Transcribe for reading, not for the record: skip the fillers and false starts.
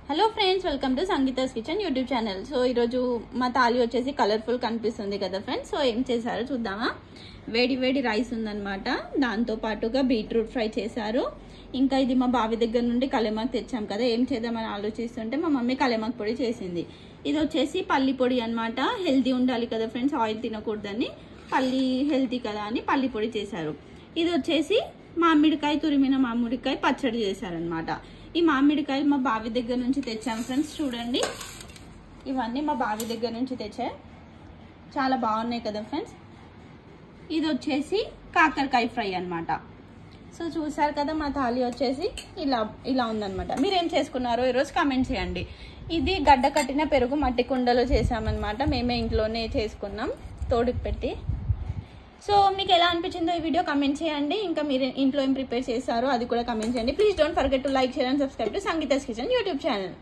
Hello friends, welcome to Sangeeta's kitchen YouTube channel. So ఈరోజు మా తాలి వచ్చేసి కలర్ఫుల్ కనిపిస్తుంది కదా ఫ్రెండ్స్. సో ఏం చేశారో చూద్దామా. వేడి వేడి రైస్ ఉందన్నమాట, దాంతో పాటుగా బీట్రూట్ ఫ్రై చేశారు. ఇంకా ఇది మా బావి దగ్గర నుండి కలెమాకు తెచ్చాం కదా, ఏం చేద్దామని ఆలోచిస్తుంటే మా మమ్మీ కలెమాకు పొడి చేసింది. ఇది వచ్చేసి పల్లి పొడి అనమాట. హెల్తీ ఉండాలి కదా ఫ్రెండ్స్, ఆయిల్ తినకూడదని పల్లి హెల్తీ కదా అని పల్లి పొడి చేశారు. ఇది వచ్చేసి మామిడికాయ, తురిమిన మామిడికాయ పచ్చడి చేశారనమాట. ఈ మామిడికాయలు మా బావి దగ్గర నుంచి తెచ్చాము ఫ్రెండ్స్. చూడండి, ఇవన్నీ మా బావి దగ్గర నుంచి తెచ్చాయి, చాలా బాగున్నాయి కదా ఫ్రెండ్స్. ఇది వచ్చేసి కాకరకాయ ఫ్రై అనమాట. సో చూసారు కదా, మా థాలి వచ్చేసి ఇలా ఉందనమాట. మీరేం చేసుకున్నారో ఈరోజు కామెంట్ చేయండి. ఇది గడ్డ కట్టిన పెరుగు మట్టి కుండలో చేసామన్నమాట. మేమే ఇంట్లోనే చేసుకున్నాం తోడుకు పెట్టి. సో మీకు ఎలా అనిపించిందో ఈ వీడియో కమెంట్ చేయండి. ఇంకా మీరు ఇంట్లో ఏం ప్రిపేర్ చేశారో అది కూడా కమెంట్ చేయండి. Please don't forget to like, share and subscribe to Sangeeta's kitchen YouTube channel.